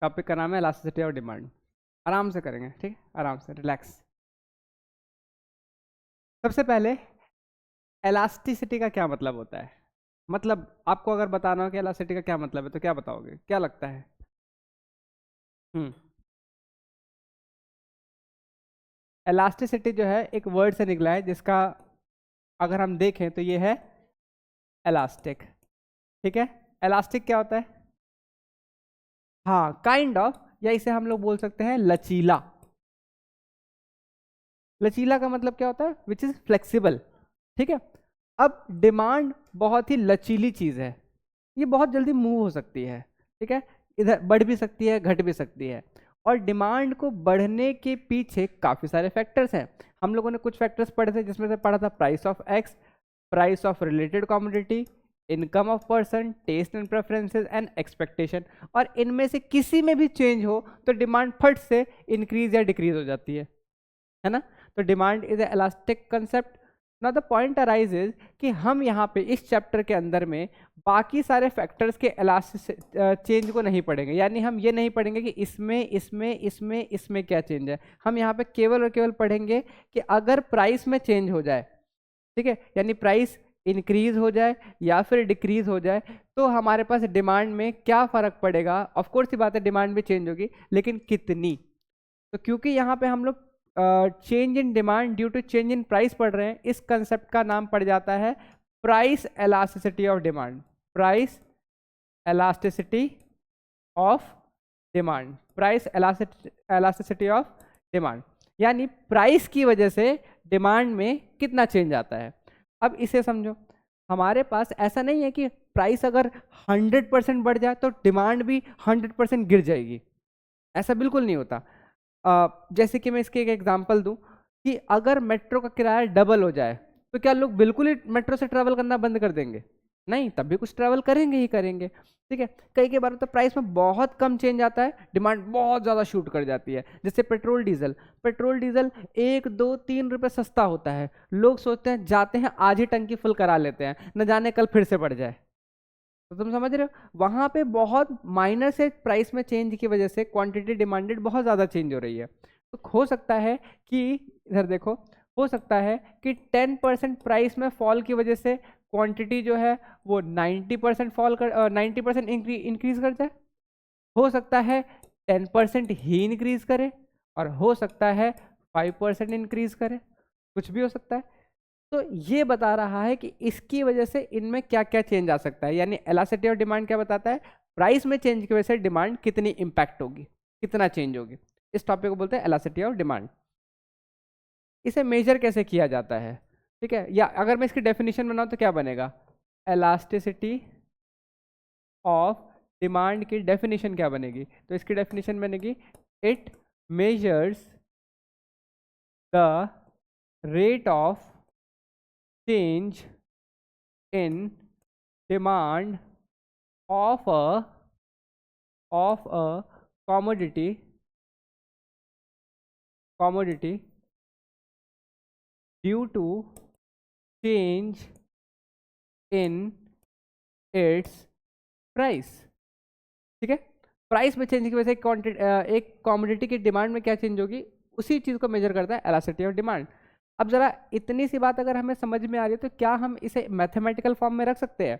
Topic का नाम है इलास्टिसिटी ऑफ डिमांड। आराम से करेंगे, ठीक है, आराम से, रिलैक्स। सबसे पहले इलास्टिसिटी का क्या मतलब होता है? मतलब आपको अगर बताना हो कि इलास्टिसिटी का क्या मतलब है तो क्या बताओगे, क्या लगता है? हम्म इलास्टिसिटी जो है एक वर्ड से निकला है जिसका अगर हम देखें तो ये है इलास्टिक। ठीक है, इलास्टिक क्या होता है? हाँ, काइंड ऑफ, या इसे हम लोग बोल सकते हैं लचीला। लचीला का मतलब क्या होता है? Which is flexible. ठीक है, अब डिमांड बहुत ही लचीली चीज है, ये बहुत जल्दी मूव हो सकती है। ठीक है, इधर बढ़ भी सकती है, घट भी सकती है। और डिमांड को बढ़ने के पीछे काफी सारे फैक्टर्स हैं। हम लोगों ने कुछ फैक्टर्स पढ़े थे, जिसमें से पढ़ा था price of x, price of related commodity, income of person, taste and preferences and expectation. और इनमें से किसी में भी चेंज हो तो डिमांड फट से इंक्रीज या डिक्रीज हो जाती है ना। तो demand is elastic concept. Now the point arises कि हम यहाँ पे इस चैप्टर के अंदर में बाकी सारे फैक्टर्स के इलास्टिक चेंज को नहीं पढ़ेंगे, यानी हम ये नहीं पढ़ेंगे कि इसमें इसमें इसमें इसमें क्या चेंज है। हम यहाँ पे केवल और केवल पढ़ेंगे कि अगर प्राइस में चेंज हो जाए, ठीक है, यानी प्राइस इंक्रीज हो जाए या फिर डिक्रीज हो जाए, तो हमारे पास डिमांड में क्या फर्क पड़ेगा। ऑफ कोर्स ये बात है, डिमांड भी चेंज होगी, लेकिन कितनी। तो क्योंकि यहाँ पे हम लोग change in demand due to change in price पढ़ रहे हैं, इस कंसेप्ट का नाम पड़ जाता है price elasticity of demand. Price elasticity of demand, price elasticity of demand, यानी प्राइस की वजह से डिमांड में कितना चेंज आता है। अब इसे समझो, हमारे पास ऐसा नहीं है कि प्राइस अगर 100% बढ़ जाए तो डिमांड भी 100% गिर जाएगी, ऐसा बिल्कुल नहीं होता। जैसे कि मैं इसके एक एग्जांपल दूं कि अगर मेट्रो का किराया डबल हो जाए तो क्या लोग बिल्कुल ही मेट्रो से ट्रैवल करना बंद कर देंगे? नहीं, तब भी कुछ ट्रैवल करेंगे ही करेंगे। ठीक है, कई बार तो प्राइस में बहुत कम चेंज आता है, डिमांड बहुत ज़्यादा शूट कर जाती है। जैसे पेट्रोल डीजल, पेट्रोल डीजल 1 2 3 रुपए सस्ता होता है, लोग सोचते हैं जाते हैं आज ही टंकी फुल करा लेते हैं, न जाने कल फिर से बढ़ जाए। तो तुम समझ रहे हो, वहां पे बहुत माइनर से प्राइस में चेंज की वजह से क्वांटिटी डिमांडेड बहुत ज़्यादा चेंज हो रही है। तो हो सकता है कि, इधर देखो, हो सकता है कि 10% प्राइस में फॉल की वजह से क्वांटिटी जो है वो 90% फॉल कर 90% इंक्रीज कर जाए। हो सकता है 10% ही इंक्रीज करे, और हो सकता है 5% इंक्रीज करे, कुछ भी हो सकता है। तो ये बता रहा है कि इसकी वजह से इनमें क्या क्या चेंज आ सकता है, यानी एलास्टिसिटी ऑफ डिमांड क्या बताता है? प्राइस में चेंज की वजह से डिमांड कितनी इंपैक्ट होगी, कितना चेंज होगी। इस टॉपिक को बोलते हैं एलास्टिसिटी ऑफ डिमांड। इसे मेजर कैसे किया जाता है? ठीक है, या अगर मैं इसकी डेफिनेशन बनाऊं तो क्या बनेगा? एलास्टिसिटी ऑफ डिमांड की डेफिनेशन क्या बनेगी? तो इसकी डेफिनेशन बनेगी, it measures the rate of change in demand of a commodity due to change in its price। ठीक है, प्राइस में चेंज की वजह से एक कमोडिटी की डिमांड में क्या चेंज होगी, उसी चीज को मेजर करता है एलास्टिसिटी ऑफ डिमांड। अब जरा इतनी सी बात अगर हमें समझ में आ रही है तो क्या हम इसे मैथमेटिकल फॉर्म में रख सकते हैं?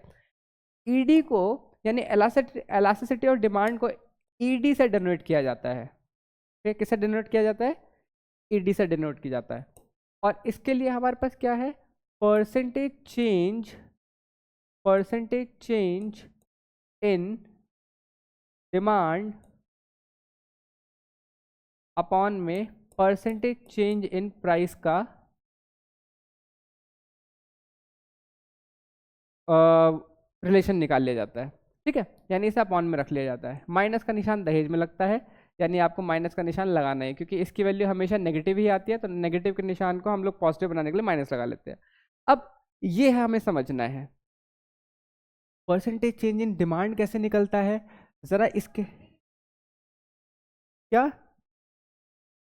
ईडी को, यानी एलास्टिसिटी ऑफ डिमांड को ईडी से डिनोट किया जाता है। ठीक है, किससे डिनोट किया जाता है? ईडी से डिनोट किया जाता है। और इसके लिए हमारे पास क्या है? Percentage change in demand upon में परसेंटेज चेंज इन प्राइस का रिलेशन निकाल लिया जाता है। ठीक है, यानी इसे अपॉन में रख लिया जाता है। माइनस का निशान दहेज में लगता है, यानी आपको माइनस का निशान लगाना है, क्योंकि इसकी वैल्यू हमेशा नेगेटिव ही आती है, तो नेगेटिव के निशान को हम लोग पॉजिटिव बनाने के लिए माइनस लगा लेते हैं। अब ये हमें समझना है परसेंटेज चेंज इन डिमांड कैसे निकलता है। जरा इसके, क्या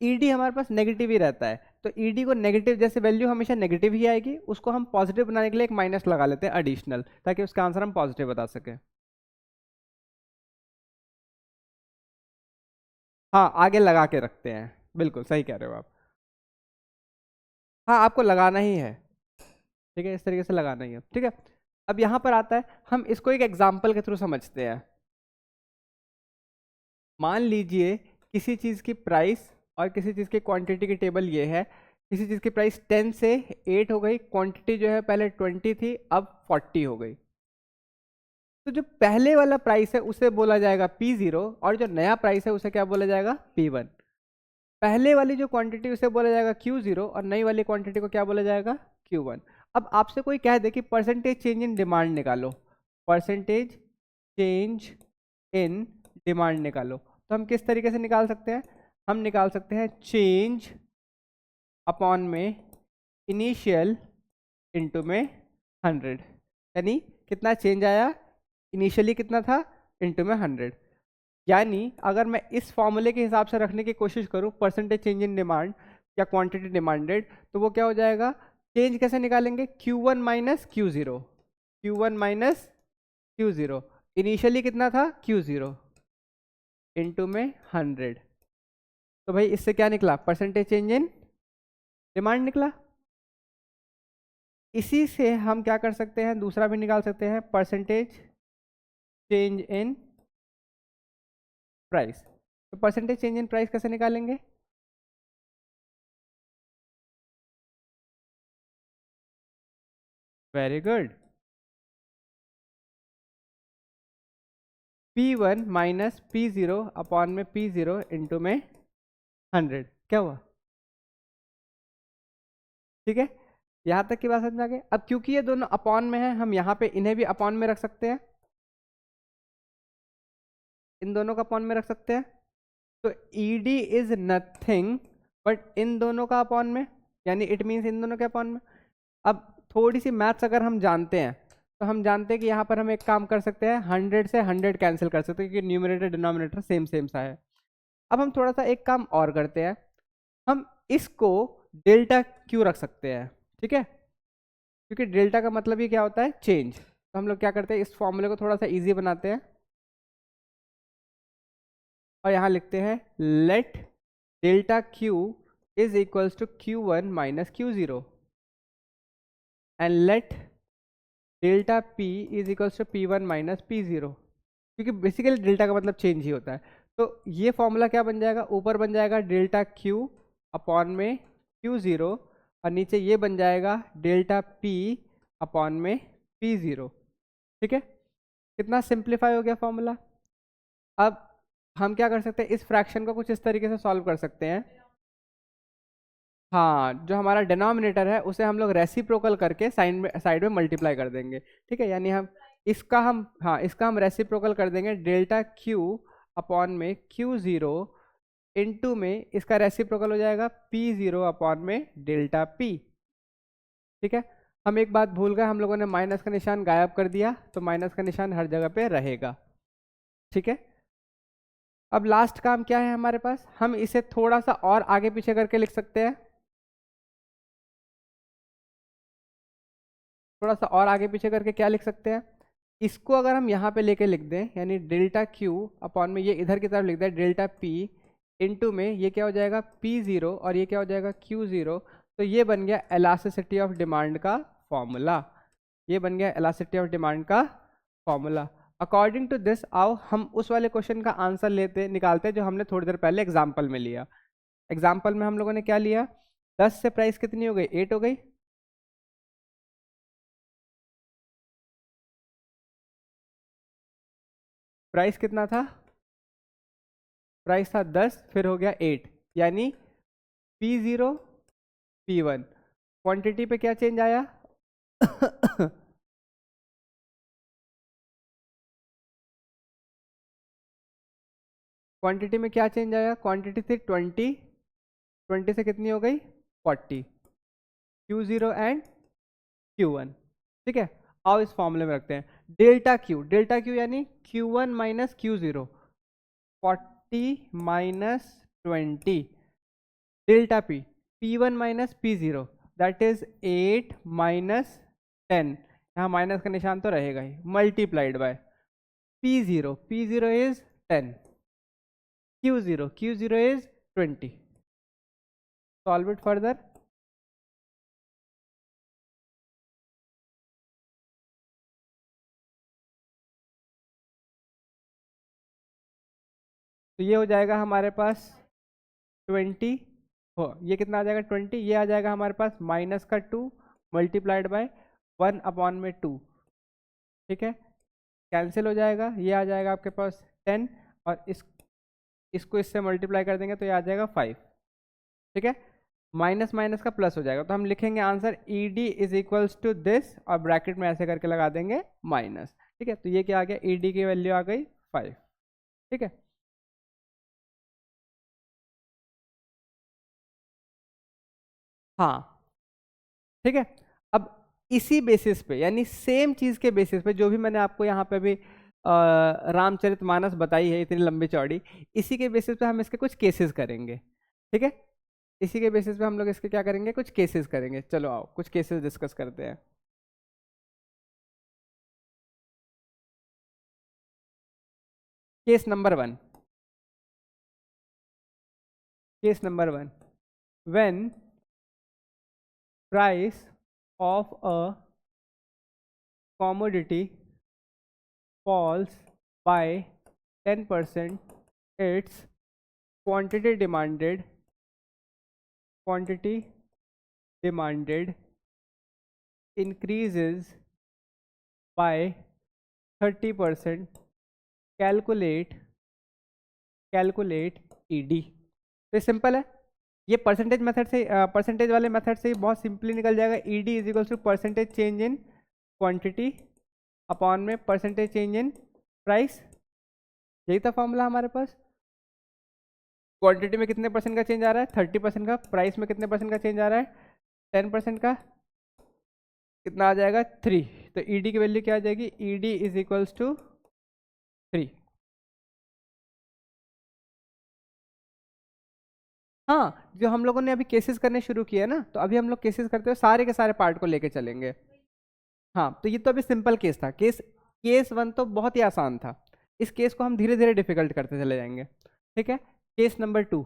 ईडी हमारे पास नेगेटिव ही रहता है, तो ईडी को नेगेटिव, जैसे वैल्यू हमेशा नेगेटिव ही आएगी, उसको हम पॉजिटिव बनाने के लिए एक माइनस लगा लेते हैं एडिशनल, ताकि उसका आंसर हम पॉजिटिव बता सकें। हाँ आगे लगा के रखते हैं, बिल्कुल सही कह रहे हो आप। हाँ आपको लगाना ही है, ठीक है, इस तरीके से लगाना ही है, ठीक है। अब यहाँ पर आता है, हम इसको एक एग्जाम्पल के थ्रू समझते हैं। मान लीजिए किसी चीज़ की प्राइस और किसी चीज़ की क्वांटिटी की टेबल ये है। किसी चीज़ की प्राइस 10 से 8 हो गई, क्वांटिटी जो है पहले 20 थी अब 40 हो गई। तो जो पहले वाला प्राइस है उसे बोला जाएगा P0 और जो नया प्राइस है उसे क्या बोला जाएगा P1। पहले वाली जो क्वांटिटी उसे बोला जाएगा Q0 और नई वाली क्वांटिटी को क्या बोला जाएगा Q1। अब आपसे कोई कह दे कि परसेंटेज चेंज इन डिमांड निकालो, परसेंटेज चेंज इन डिमांड निकालो, तो हम किस तरीके से निकाल सकते हैं? हम निकाल सकते हैं चेंज अपॉन में इनिशियल इनटू में 100, यानी कितना चेंज आया, इनिशियली कितना था इनटू में 100। यानी अगर मैं इस फॉर्मूले के हिसाब से रखने की कोशिश करूं परसेंटेज चेंज इन डिमांड या क्वांटिटी डिमांडेड, तो वो क्या हो जाएगा, चेंज कैसे निकालेंगे, Q1 minus Q0, Q1 minus Q0, initially कितना था Q0 इनटू में 100। तो भाई इससे क्या निकला, परसेंटेज चेंज इन डिमांड निकला। इसी से हम क्या कर सकते हैं, दूसरा भी निकाल सकते हैं, परसेंटेज चेंज इन प्राइस। तो परसेंटेज चेंज इन प्राइस कैसे निकालेंगे, very good, P1 minus P0 upon में P0 इंटू में 100, क्या हुआ, ठीक है। यहां तक की बात समझ आ गई। अब क्योंकि ये दोनों अपॉन में है, हम यहाँ पे इन्हें भी अपॉन में रख सकते हैं, इन दोनों का अपॉन में रख सकते हैं। तो ED is nothing but in दोनों का अपॉन में, यानी इट मीन्स इन दोनों के अपॉन में। अब थोड़ी सी मैथ्स अगर हम जानते हैं तो हम जानते हैं कि यहाँ पर हम एक काम कर सकते हैं, 100 से 100 कैंसिल कर सकते हैं क्योंकि न्यूमरेटर डिनोमिनेटर सेम सेम सा है। अब हम थोड़ा सा एक काम और करते हैं, हम इसको डेल्टा क्यू रख सकते हैं, ठीक है, क्योंकि डेल्टा का मतलब ही क्या होता है, चेंज। तो हम लोग क्या करते हैं, इस फॉर्मूले को थोड़ा सा इजी बनाते हैं और यहाँ लिखते हैं let delta Q is equals to Q1 minus Q0 and let delta P is equals to P1 minus P0, क्योंकि बेसिकली डेल्टा का मतलब चेंज ही होता है। तो ये फॉर्मूला क्या बन जाएगा, ऊपर बन जाएगा डेल्टा Q अपॉन में Q0 और नीचे ये बन जाएगा डेल्टा P अपॉन में P0, ठीक है। कितना सिंप्लीफाई हो गया फॉर्मूला। अब हम क्या कर सकते हैं, इस फ्रैक्शन को कुछ इस तरीके से सॉल्व कर सकते हैं। हाँ जो हमारा डिनोमिनेटर है उसे हम लोग रेसिप्रोकल करके साइड में मल्टीप्लाई कर देंगे, ठीक है। यानी हम इसका हम हाँ इसका हम रेसिप्रोकल कर देंगे डेल्टा Q अपॉन में Q0 इनटू में इसका रेसिप्रोकल हो जाएगा P0 अपॉन में डेल्टा P, ठीक है। हम एक बात भूल गए, हम लोगों ने माइनस का निशान गायब कर दिया, तो माइनस का निशान हर जगह पे रहेगा, ठीक है। अब लास्ट काम क्या है हमारे पास, हम इसे थोड़ा सा और आगे पीछे करके लिख सकते हैं, थोड़ा सा और आगे पीछे करके क्या लिख सकते हैं, इसको अगर हम यहाँ पे लेके लिख दें, यानी डेल्टा Q अपॉन में ये इधर की तरफ लिख दें डेल्टा P इनटू में ये क्या हो जाएगा P0 और ये क्या हो जाएगा Q0। तो ये बन गया एलास्टिसिटी ऑफ डिमांड का फॉर्मूला, ये बन गया एलास्टिसिटी ऑफ डिमांड का फॉर्मूला। अकॉर्डिंग टू दिस आओ हम उस वाले क्वेश्चन का आंसर निकालते हैं जो हमने थोड़ी देर पहले एग्जाम्पल में लिया। एग्जाम्पल में हम लोगों ने क्या लिया, 10 से प्राइस कितनी हो गई, 8 हो गई, प्राइस कितना था, प्राइस था 10 फिर हो गया 8, यानी P0 P1, क्वांटिटी पे क्या चेंज आया क्वांटिटी में क्या चेंज आया, क्वांटिटी थी 20, 20 से कितनी हो गई 40, Q0 एंड Q1, ठीक है। आओ इस फॉर्मूले में रखते हैं डेल्टा क्यू, डेल्टा क्यू यानी Q1 minus Q0, 40 minus 20 delta P, P1 minus P0 that is 8 minus 10, यहाँ माइनस का निशान तो रहेगा ही, multiplied by P0, P0 is 10, Q0 is 20. Solve it further. तो ये हो जाएगा हमारे पास 20 हो, ये कितना आ जाएगा 20, ये आ जाएगा हमारे पास माइनस का 2 मल्टीप्लाइड बाय 1/2, ठीक है, कैंसिल हो जाएगा, ये आ जाएगा आपके पास 10 और इसको इससे मल्टीप्लाई कर देंगे तो ये आ जाएगा 5, ठीक है, माइनस माइनस का प्लस हो जाएगा, तो हम लिखेंगे answer E D is equals to this और ब्रैकेट में ऐसे करके लगा देंगे माइनस, ठीक है, तो ये क्या आ गया, ई डी की वैल्यू आ गई 5, ठीक है। हाँ, ठीक है। अब इसी बेसिस पे यानी सेम चीज के बेसिस पे जो भी मैंने आपको यहाँ पे भी रामचरितमानस बताई है इतनी लंबी चौड़ी, इसी के बेसिस पे हम इसके कुछ केसेस करेंगे, ठीक है, इसी के बेसिस पे हम लोग इसके क्या करेंगे, कुछ केसेस करेंगे। चलो आओ कुछ केसेस डिस्कस करते हैं। Case number 1, case number 1, when price of a commodity falls by 10%, its quantity demanded increases by 30%, calculate ED. तो सिंपल है, ये परसेंटेज मेथड से परसेंटेज वाले मेथड से बहुत सिंपली निकल जाएगा। ED is equals to percentage change in quantity upon में परसेंटेज चेंज इन प्राइस, यही था फॉर्मूला हमारे पास। क्वांटिटी में कितने परसेंट का चेंज आ रहा है, 30% का, प्राइस में कितने परसेंट का चेंज आ रहा है, 10% का, कितना आ जाएगा 3, तो ईडी की वैल्यू क्या आ जाएगी, ईडी इज इक्वल्स टू 3। हाँ, जो हम लोगों ने अभी केसेस करने शुरू किए ना, तो अभी हम लोग केसेस करते हुए सारे के सारे पार्ट को लेके चलेंगे। हाँ, तो ये तो अभी सिंपल केस था, केस 1 तो बहुत ही आसान था, इस केस को हम धीरे धीरे डिफिकल्ट करते चले जाएंगे, ठीक है। Case number 2,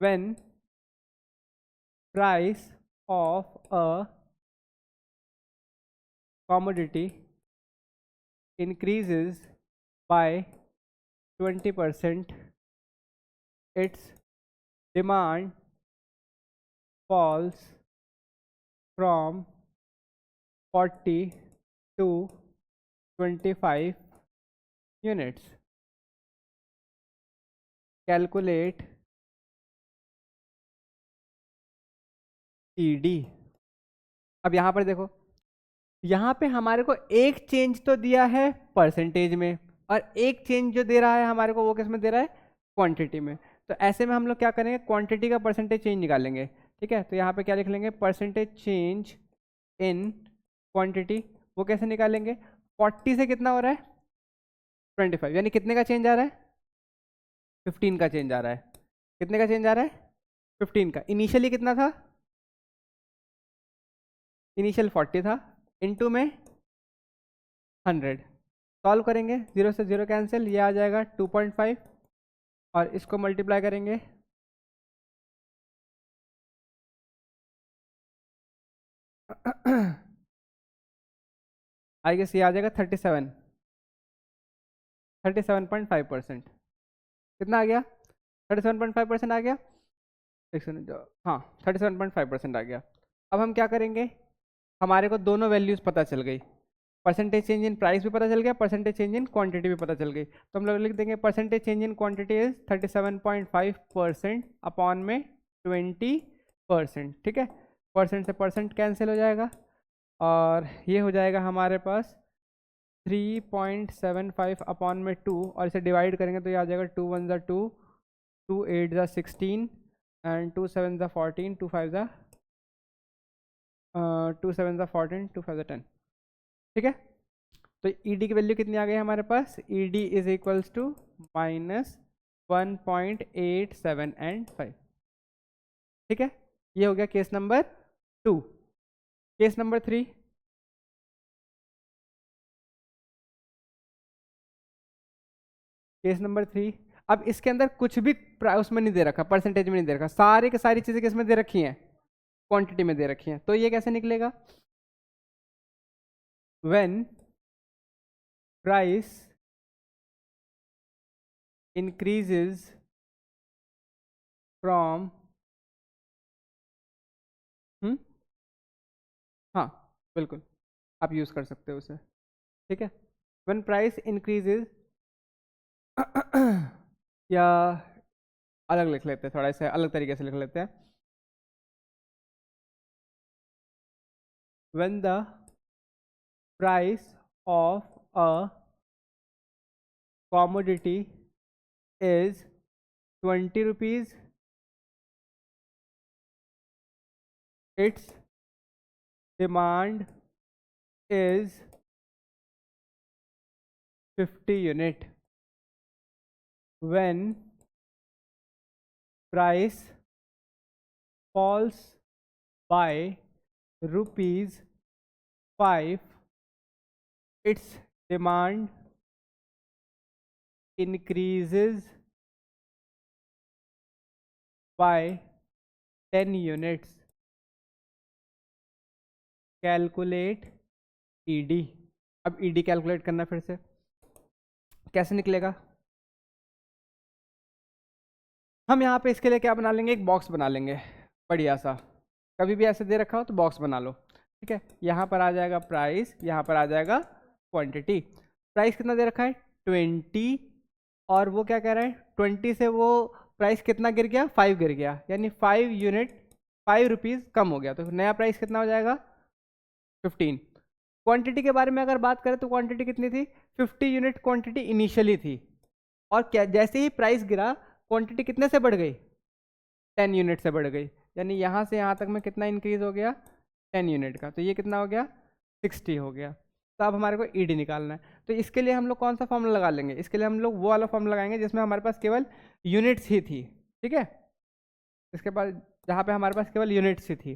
when price of a commodity increases by 20%, its demand falls from 40 to 25 units. Calculate ED। अब यहाँ पर देखो, यहाँ पे हमारे को एक चेंज तो दिया है परसेंटेज में और एक चेंज जो दे रहा है हमारे को वो किस में दे रहा है, क्वांटिटी में। तो ऐसे में हम लोग क्या करेंगे, क्वांटिटी का परसेंटेज चेंज निकालेंगे, ठीक है। तो यहाँ पे क्या लिख लेंगे, परसेंटेज चेंज इन क्वांटिटी, वो कैसे निकालेंगे, 40 से कितना हो रहा है 25, यानी कितने का चेंज आ रहा है, 15 का चेंज आ रहा है, कितने का चेंज आ रहा है 15 का। इनिशियली कितना था, इनिशियल 40 था, इनटू में 100, सॉल्व करेंगे, 0 से 0 कैंसिल, ये आ जाएगा 2.5 और इसको मल्टीप्लाई करेंगे आई गेस ये आ जाएगा 37.5%, कितना आ गया 37.5% आ गया, एक सेकंड, हाँ 37.5% आ गया। अब हम क्या करेंगे, हमारे को दोनों वैल्यूज पता चल गई, परसेंटेज चेंज इन प्राइस भी पता चल गया, परसेंटेज चेंज इन क्वांटिटी भी पता चल गई। तो हम लोग लिख देंगे percentage change in quantity is 37.5% upon में 20%, ठीक है, परसेंट से परसेंट कैंसिल हो जाएगा और ये हो जाएगा हमारे पास 3.75 अपॉन में 2 और इसे डिवाइड करेंगे तो ये आ जाएगा 2 1 ज़ा 2, 2 8 ज़ा 16 एंड 2 7 ज़ा 14, 2 5 ज़ा 2 7 ज़ा 14, 2 5 ज़ा 10, ठीक है। तो ईडी की वैल्यू कितनी आ गई हमारे पास, ईडी इज इक्वल्स टू -1.87 ठीक है। ये हो गया case number 2। Case number 3, case number 3, अब इसके अंदर कुछ भी उसमें नहीं दे रखा, परसेंटेज में नहीं दे रखा, सारे के सारी चीजें किसमें दे रखी हैं, क्वांटिटी में दे रखी हैं। तो ये कैसे निकलेगा, व्हेन प्राइस इंक्रीजेज फ्रॉम, हाँ बिल्कुल आप यूज कर सकते हो उसे, ठीक है। व्हेन प्राइस इंक्रीजेज या अलग लिख लेते हैं, थोड़ा इसे अलग तरीके से लिख लेते हैं, when the price of a commodity is 20 rupees, its demand is 50 unit. When price falls by rupees 5, its demand increases by 10 units. Calculate ED. अब ED कैलकुलेट करना फिर से कैसे निकलेगा, हम यहाँ पे इसके लिए क्या बना लेंगे, एक बॉक्स बना लेंगे बढ़िया सा, कभी भी ऐसे दे रखा हो तो बॉक्स बना लो, ठीक है। यहाँ पर आ जाएगा प्राइस, यहाँ पर आ जाएगा क्वांटिटी। प्राइस कितना दे रखा है 20, और वो क्या कह रहा है 20 से वो प्राइस कितना गिर गया, 5 गिर गया, यानी 5 यूनिट 5 रुपीज़ कम हो गया, तो नया प्राइस कितना हो जाएगा 15। क्वांटिटी के बारे में अगर बात करें तो क्वांटिटी कितनी थी, 50 यूनिट क्वांटिटी इनिशियली थी, और क्या जैसे ही प्राइस गिरा क्वांटिटी कितने से बढ़ गई, 10 यूनिट से बढ़ गई, यानी यहाँ से यहाँ तक में कितना इंक्रीज हो गया 10 यूनिट का, तो ये कितना हो गया 60 हो गया। तो अब हमारे को ईडी निकालना है, तो इसके लिए हम लोग कौन सा फॉर्मूला लगा लेंगे, इसके लिए हम लोग वो वाला फॉर्मूला लगाएंगे जिसमें हमारे पास केवल यूनिट्स ही थी, ठीक है। इसके बाद जहाँ पे हमारे पास केवल यूनिट्स ही थी,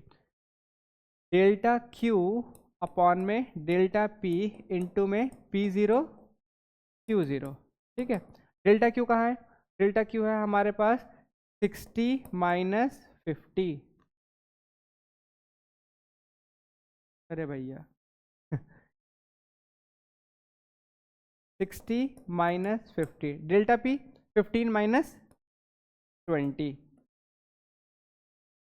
डेल्टा क्यू अपॉन में डेल्टा पी इंटू में P0 Q0, ठीक है। डेल्टा क्यू कहाँ है, डेल्टा क्यू है हमारे पास 60 माइनस 50, अरे भैया 60 minus 50, delta P 15 minus 20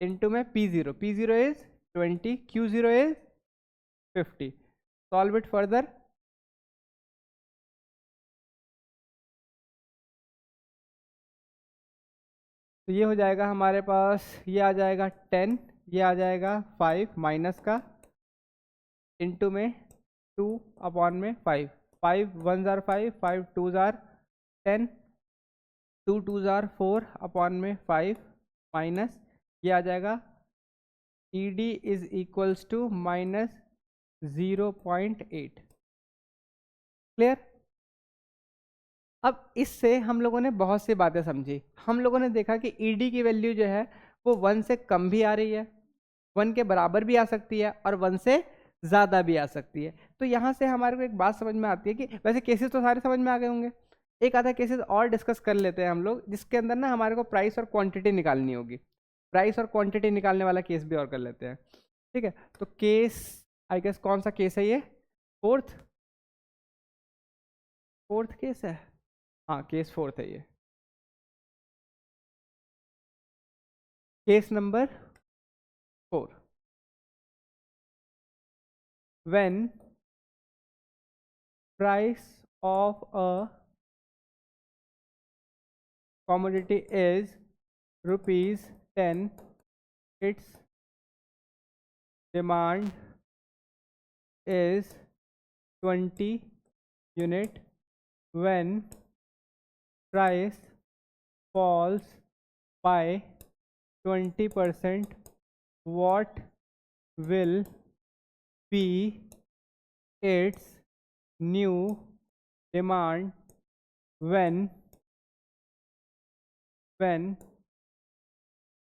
into में P0, P0 is 20, Q0 is 50, solve it further, तो ये हो जाएगा हमारे पास, ये आ जाएगा 10, ये आ जाएगा 5 माइनस का इंटू में 2 अपॉन में 5, 5 1 जार 5, 5 2 जार 10, 2 2 जार 4 अपॉन में 5 माइनस, ये आ जाएगा ED is equals to minus 0.8, clear. अब इससे हम लोगों ने बहुत सी बातें समझी, हम लोगों ने देखा कि ED की वैल्यू जो है वो 1 से कम भी आ रही है, 1 के बराबर भी आ सकती है, और 1 से ज़्यादा भी आ सकती है। तो यहाँ से हमारे को एक बात समझ में आती है कि वैसे केसेस तो सारे समझ में आ गए होंगे, एक आधा केसेस और डिस्कस कर लेते हैं हम लोग, जिसके अंदर ना हमारे को प्राइस और क्वांटिटी निकालनी होगी, प्राइस और क्वांटिटी निकालने वाला केस भी और कर लेते हैं, ठीक है। तो केस आई गेस कौन सा केस है ये, फोर्थ केस है, हाँ केस 4 है ये, case number 4, when price of a commodity is rupees 10, its demand is 20 unit, when price falls by 20%, what will be its new demand, when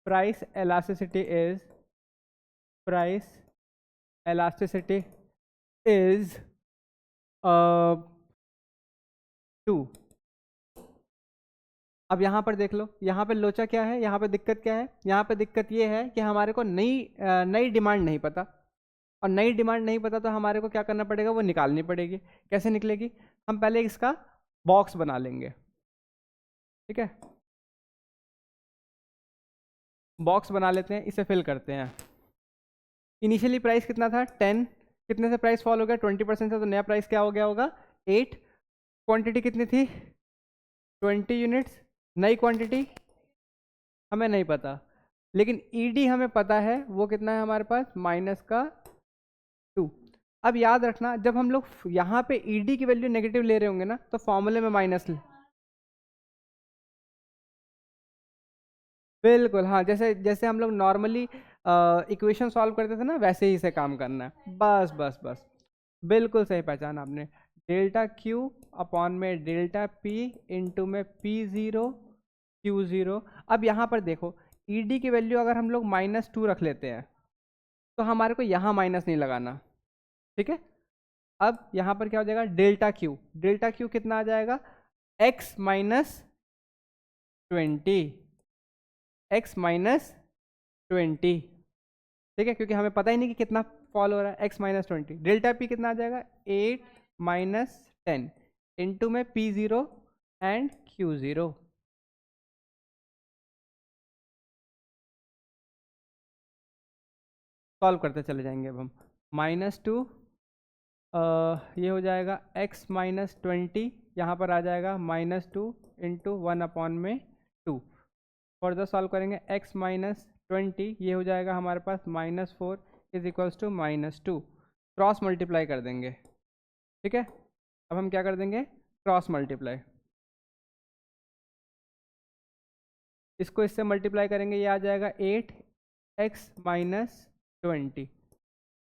price elasticity is 2, अब यहाँ पर देख लो, यहाँ पे लोचा क्या है, यहाँ पे दिक्कत क्या है, यहाँ पे दिक्कत ये है कि हमारे को नई डिमांड नहीं पता, और नई डिमांड नहीं पता तो हमारे को क्या करना पड़ेगा, वो निकालनी पड़ेगी। कैसे निकलेगी, हम पहले इसका बॉक्स बना लेंगे, ठीक है, बॉक्स बना लेते हैं, इसे फिल करते हैं। इनिशियली प्राइस कितना था 10, कितने से प्राइस फॉल हो गया 20% से, तो नया प्राइस क्या हो गया होगा 8। क्वांटिटी कितनी थी 20 यूनिट्स, नई क्वांटिटी हमें नहीं पता, लेकिन ईडी हमें पता है, वो कितना है हमारे पास -2। अब याद रखना जब हम लोग यहाँ पे ईडी की वैल्यू नेगेटिव ले रहे होंगे ना, तो फॉर्मूले में माइनस ले, बिल्कुल हाँ, जैसे जैसे हम लोग नॉर्मली इक्वेशन सॉल्व करते थे ना, वैसे ही से काम करना है, बस बस बस, बिल्कुल सही पहचाना आपने। डेल्टा क्यू अपॉन में डेल्टा पी इंटू में P0 Q0। अब यहाँ पर देखो ईडी की वैल्यू अगर हम लोग -2 रख लेते हैं, तो हमारे को यहाँ माइनस नहीं लगाना, ठीक है। अब यहाँ पर क्या हो जाएगा, डेल्टा क्यू कितना आ जाएगा x -20, ठीक है, क्योंकि हमें पता ही नहीं कि कितना फॉल हो रहा है, x-20। डेल्टा पी कितना आ जाएगा 8 - 10 इंटू में P0 एंड Q0। सॉल्व करते चले जाएंगे अब हम। -2 ये हो जाएगा x-20, यहाँ पर आ जाएगा -2 इंटू 1/2। फर्दर सॉल्व करेंगे x-20, ये हो जाएगा हमारे पास -4 is equals to -2। Cross multiply कर देंगे, ठीक है। अब हम क्या कर देंगे, क्रॉस मल्टीप्लाई, इसको इससे मल्टीप्लाई करेंगे, ये आ जाएगा 8x-20,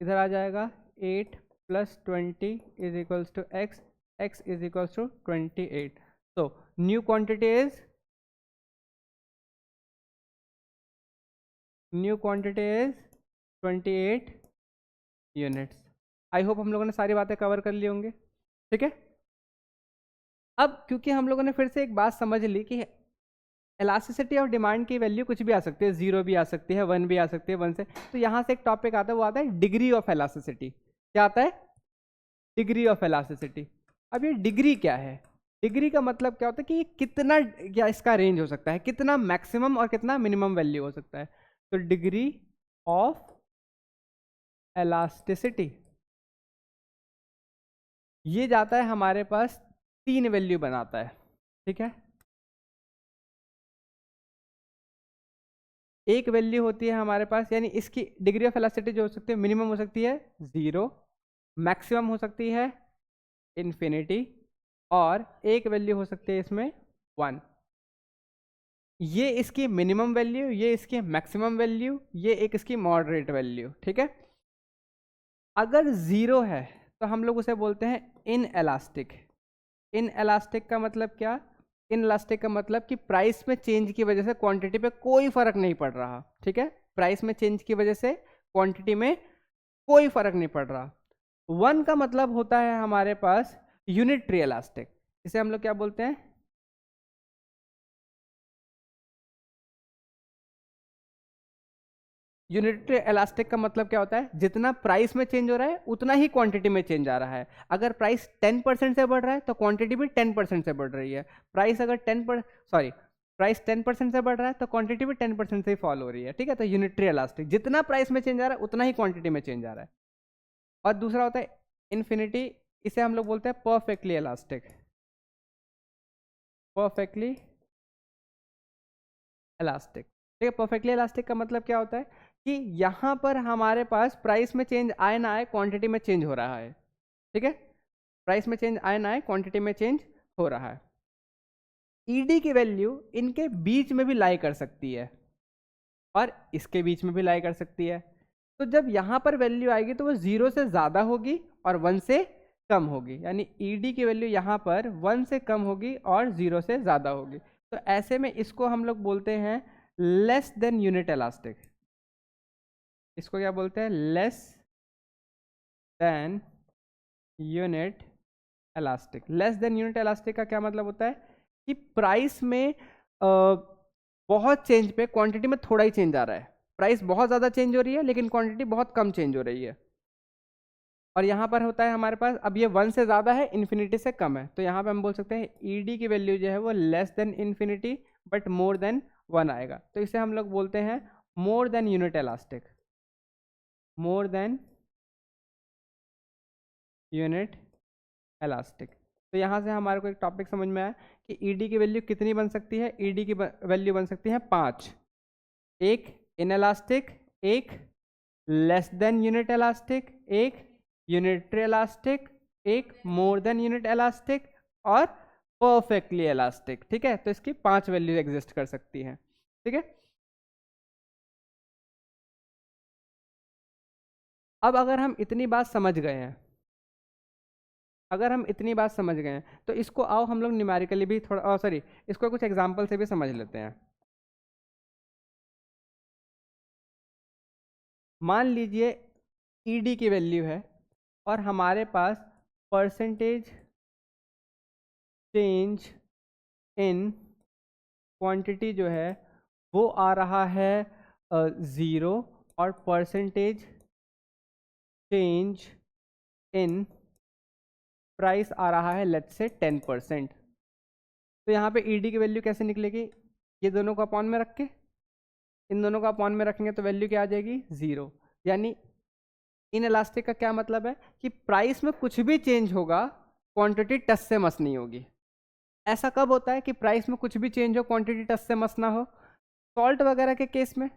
इधर आ जाएगा 8 + 20 is equals to x, x is equals to 28। तो new quantity is new quantity is 28 units. I hope हम लोगों ने सारी बातें कवर कर ली होंगे, ठीक है। अब क्योंकि हम लोगों ने फिर से एक बात समझ ली कि इलास्टिसिटी ऑफ डिमांड की वैल्यू कुछ भी आ सकती है, 0 भी आ सकती है, 1 भी आ सकती है, 1 से, तो यहाँ से एक टॉपिक आता है, वो आता है डिग्री ऑफ इलास्टिसिटी। क्या आता है, डिग्री ऑफ इलास्टिसिटी। अब ये डिग्री क्या है, डिग्री का मतलब क्या होता है कि कितना, क्या इसका रेंज हो सकता है, कितना मैक्सिमम और कितना मिनिमम वैल्यू हो सकता है। तो डिग्री ऑफ इलास्टिसिटी ये जाता है हमारे पास 3 वैल्यू बनाता है, ठीक है। एक वैल्यू होती है हमारे पास, यानी इसकी डिग्री ऑफ इलास्टिसिटी जो हो सकती है, मिनिमम हो सकती है 0, मैक्सिमम हो सकती है इन्फिनिटी, और एक वैल्यू हो सकती है इसमें 1। ये इसकी मिनिमम वैल्यू, ये इसकी मैक्सिमम वैल्यू, ये एक इसकी मॉडरेट वैल्यू, ठीक है। अगर 0 है तो हम लोग उसे बोलते हैं इन एलास्टिक। इन एलास्टिक का मतलब क्या, इन इलास्टिक का मतलब कि प्राइस में चेंज की वजह से क्वांटिटी पे कोई फर्क नहीं पड़ रहा, ठीक है। प्राइस में चेंज की वजह से क्वांटिटी में कोई फर्क नहीं पड़ रहा। 1 का मतलब होता है हमारे पास यूनिटरी इलास्टिक, इसे हम लोग क्या बोलते हैं, यूनिटरी इलास्टिक का मतलब क्या होता है, जितना प्राइस में चेंज हो रहा है उतना ही क्वांटिटी में चेंज आ रहा है। अगर प्राइस 10% से बढ़ रहा है तो क्वांटिटी भी 10% से बढ़ रही है। प्राइस अगर 10% से बढ़ रहा है तो क्वांटिटी भी 10% से ही फॉल हो रही है, ठीक है। तो यूनिटरी इलास्टिक, जितना प्राइस में चेंज आ रहा है उतना ही क्वांटिटी में चेंज आ रहा है। और दूसरा होता है इन्फिनिटी, इसे हम लोग बोलते हैं परफेक्टली इलास्टिक। परफेक्टली इलास्टिक, ठीक है। परफेक्टली इलास्टिक का मतलब क्या होता है कि यहाँ पर हमारे पास प्राइस में चेंज आए ना आए, क्वांटिटी में चेंज हो रहा है, ठीक है। प्राइस में चेंज आए ना आए, क्वांटिटी में चेंज हो रहा है। ईडी की वैल्यू इनके बीच में भी लाई कर सकती है और इसके बीच में भी लाई कर सकती है। तो जब यहाँ पर वैल्यू आएगी तो वो 0 से ज़्यादा होगी और 1 से कम होगी, यानी ईडी की वैल्यू यहाँ पर 1 से कम होगी और 0 से ज़्यादा होगी। तो ऐसे में इसको हम लोग बोलते हैं लेस देन यूनिट इलास्टिक। इसको क्या बोलते हैं, less than unit elastic. Less than unit elastic का क्या मतलब होता है कि प्राइस में बहुत चेंज पे क्वांटिटी में थोड़ा ही चेंज आ रहा है, प्राइस बहुत ज़्यादा चेंज हो रही है लेकिन क्वांटिटी बहुत कम चेंज हो रही है। और यहाँ पर होता है हमारे पास, अब ये 1 से ज़्यादा है, इन्फिनिटी से कम है, तो यहाँ पे हम बोल सकते हैं ईडी की वैल्यू जो है वो less than infinity but more than 1 आएगा, तो इसे हम लोग बोलते हैं more than unit elastic, more than unit elastic. तो यहाँ से हमारे को एक टॉपिक समझ में आया कि ईडी की वैल्यू कितनी बन सकती है, ईडी की वैल्यू बन सकती है 5, एक इनएलास्टिक, एक लेस देन यूनिट इलास्टिक, एक यूनिटरी इलास्टिक, एक मोर देन यूनिट इलास्टिक और परफेक्टली इलास्टिक। ठीक है, तो इसकी 5 वैल्यू एग्जिस्ट कर सकती हैं। ठीक है, अब अगर हम इतनी बात समझ गए हैं, अगर हम इतनी बात समझ गए हैं तो इसको आओ हम लोग न्यूमेरिकली भी थोड़ा, सॉरी, इसको कुछ एग्जांपल से भी समझ लेते हैं। मान लीजिए ईडी की वैल्यू है और हमारे पास परसेंटेज चेंज इन क्वांटिटी जो है वो आ रहा है 0 और परसेंटेज चेंज इन प्राइस आ रहा है लेट्स से 10%। तो यहाँ पे ईडी की वैल्यू कैसे निकलेगी, ये दोनों को अपॉन में रख के, इन दोनों को अपॉन में रखेंगे तो वैल्यू क्या आ जाएगी 0। यानी इन इलास्टिक का क्या मतलब है कि प्राइस में कुछ भी चेंज होगा क्वांटिटी टस से मस नहीं होगी। ऐसा कब होता है कि प्राइस में कुछ भी चेंज हो क्वांटिटी टस से मस ना हो, सॉल्ट वगैरह के केस में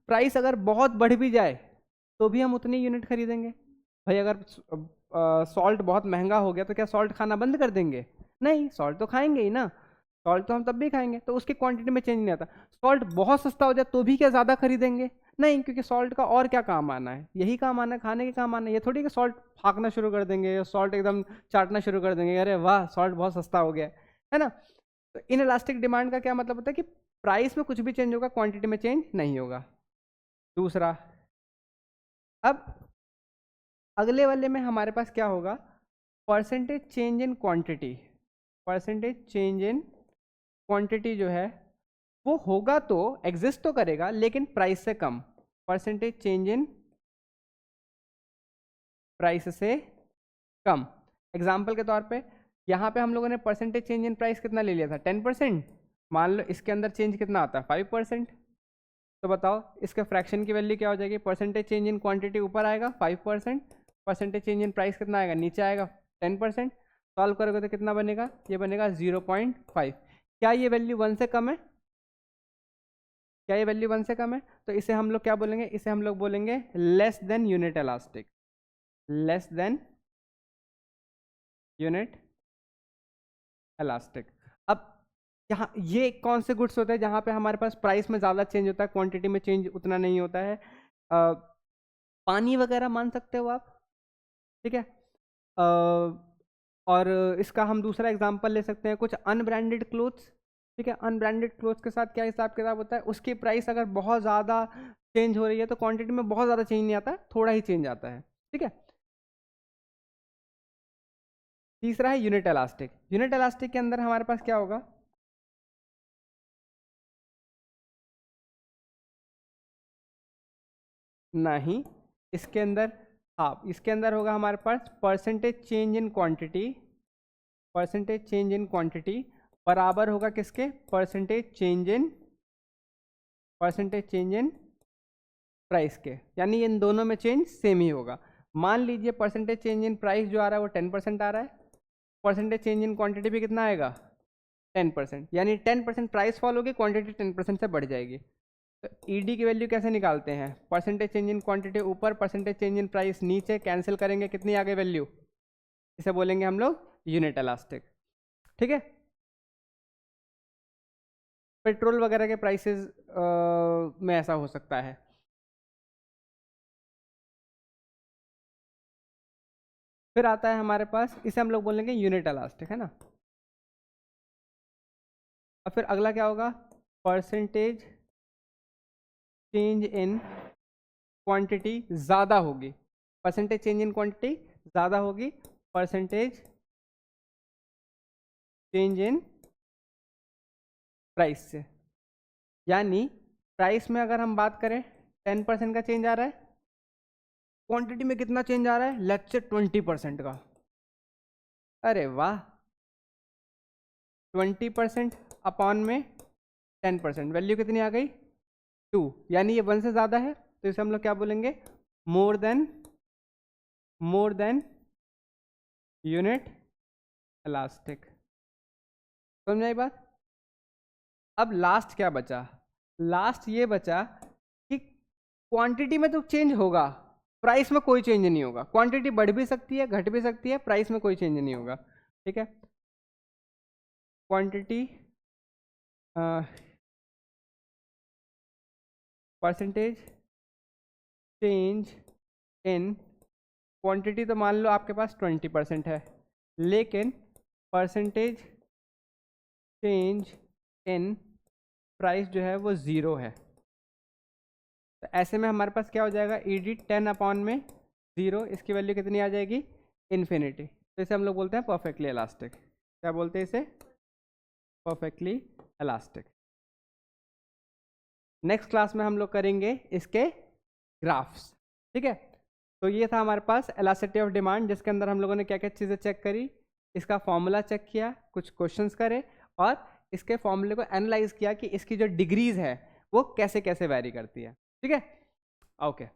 प्राइस अगर बहुत बढ़ भी जाए तो भी हम उतनी यूनिट खरीदेंगे। भाई अगर सॉल्ट बहुत महंगा हो गया तो क्या सॉल्ट खाना बंद कर देंगे, नहीं, सॉल्ट तो खाएंगे ही ना, सॉल्ट तो हम तब भी खाएंगे, तो उसकी क्वांटिटी में चेंज नहीं आता। सॉल्ट बहुत सस्ता हो जाए तो भी क्या ज़्यादा खरीदेंगे, नहीं, क्योंकि सॉल्ट का और क्या काम आना है, यही काम आना है, खाने के काम आना है। ये थोड़ी कि सॉल्ट फाँकना शुरू कर देंगे, सॉल्ट एकदम चाटना शुरू कर देंगे, अरे वाह सॉल्ट बहुत सस्ता हो गया है ना। तो इन इलास्टिक डिमांड का क्या मतलब होता है कि प्राइस में कुछ भी चेंज होगा क्वांटिटी में चेंज नहीं होगा। दूसरा, अब अगले वाले में हमारे पास क्या होगा, percentage change in quantity, percentage change in quantity जो है वो होगा तो एग्जिस्ट तो करेगा लेकिन प्राइस से कम, परसेंटेज चेंज इन प्राइस से कम। एग्जाम्पल के तौर पे यहाँ पे हम लोगों ने परसेंटेज चेंज इन प्राइस कितना ले लिया था 10%, मान लो इसके अंदर चेंज कितना आता है 5%, तो बताओ इसके फ्रैक्शन की वैल्यू क्या हो जाएगी, परसेंटेज चेंज इन क्वांटिटी ऊपर आएगा 5%, परसेंटेज चेंज इन प्राइस कितना आएगा नीचे आएगा 10%। सॉल्व करोगे तो कितना बनेगा, ये बनेगा 0.5। क्या ये वैल्यू 1 से कम है, क्या ये वैल्यू 1 से कम है, तो इसे हम लोग क्या बोलेंगे, इसे हम लोग बोलेंगे less than unit elastic, less than unit elastic. अब यहाँ ये कौन से गुड्स होते हैं जहाँ पे हमारे पास प्राइस में ज़्यादा चेंज होता है क्वांटिटी में चेंज उतना नहीं होता है, पानी वगैरह मान सकते हो आप, ठीक है। और इसका हम दूसरा एग्जांपल ले सकते हैं कुछ अनब्रांडेड क्लोथ्स, ठीक है। अनब्रांडेड क्लोथ्स के साथ क्या हिसाब किताब होता है, उसकी प्राइस अगर बहुत ज़्यादा चेंज हो रही है तो क्वांटिटी में बहुत ज़्यादा चेंज नहीं आता है, थोड़ा ही चेंज आता है, ठीक है। तीसरा है यूनिट इलास्टिक, यूनिट इलास्टिक के अंदर हमारे पास क्या होगा, नहीं, इसके अंदर, हाँ इसके अंदर होगा हमारे पास percentage change in quantity, percentage change in quantity बराबर होगा किसके, percentage change in, percentage change in price के, यानी इन दोनों में चेंज सेम ही होगा। मान लीजिए परसेंटेज चेंज इन प्राइस जो आ रहा है वो 10% आ रहा है, परसेंटेज चेंज इन क्वांटिटी भी कितना आएगा 10%, यानी 10% प्राइस फॉल होगी क्वांटिटी 10% से बढ़ जाएगी। तो ईडी की वैल्यू कैसे निकालते हैं, परसेंटेज चेंज इन क्वांटिटी ऊपर, परसेंटेज चेंज इन प्राइस नीचे, कैंसिल करेंगे कितनी आ गई वैल्यू, इसे बोलेंगे हम लोग यूनिट इलास्टिक, ठीक है। पेट्रोल वगैरह के प्राइसेस में ऐसा हो सकता है। फिर आता है हमारे पास, इसे हम लोग बोलेंगे यूनिट इलास्टिक, है ना। और फिर अगला क्या होगा, परसेंटेज चेंज इन क्वांटिटी ज़्यादा होगी, परसेंटेज चेंज इन क्वांटिटी ज़्यादा होगी, परसेंटेज चेंज इन प्राइस से। यानी प्राइस में अगर हम बात करें 10% का चेंज आ रहा है, क्वांटिटी में कितना चेंज आ रहा है, लेट्स से 20% का। अरे वाह, 20% अपॉन में 10%, वैल्यू कितनी आ गई 2, यानी ये 1 से ज़्यादा है तो इसे हम लोग क्या बोलेंगे, मोर देन यूनिट इलास्टिक। समझ आई बात। अब लास्ट क्या बचा, लास्ट ये बचा कि क्वांटिटी में तो चेंज होगा, प्राइस में कोई चेंज नहीं होगा। क्वांटिटी बढ़ भी सकती है, घट भी सकती है, प्राइस में कोई चेंज नहीं होगा। ठीक है, quantity percentage change in quantity, तो मान लो आपके पास 20% है, लेकिन परसेंटेज चेंज इन प्राइस जो है वो 0 है। तो ऐसे में हमारे पास क्या हो जाएगा, ED 10 अपॉन में 0, इसकी वैल्यू कितनी आ जाएगी, इन्फिनिटी। तो इसे हम लोग बोलते हैं परफेक्टली इलास्टिक। क्या बोलते हैं इसे, परफेक्टली इलास्टिक। नेक्स्ट क्लास में हम लोग करेंगे इसके ग्राफ्स। ठीक है, तो ये था हमारे पास इलास्टिसिटी ऑफ डिमांड, जिसके अंदर हम लोगों ने क्या क्या चीज़ें चेक करी, इसका फॉर्मूला चेक किया, कुछ क्वेश्चंस करे, और इसके फॉर्मूले को एनालाइज किया कि इसकी जो डिग्रीज है वो कैसे कैसे वैरी करती है। ठीक है, ओके।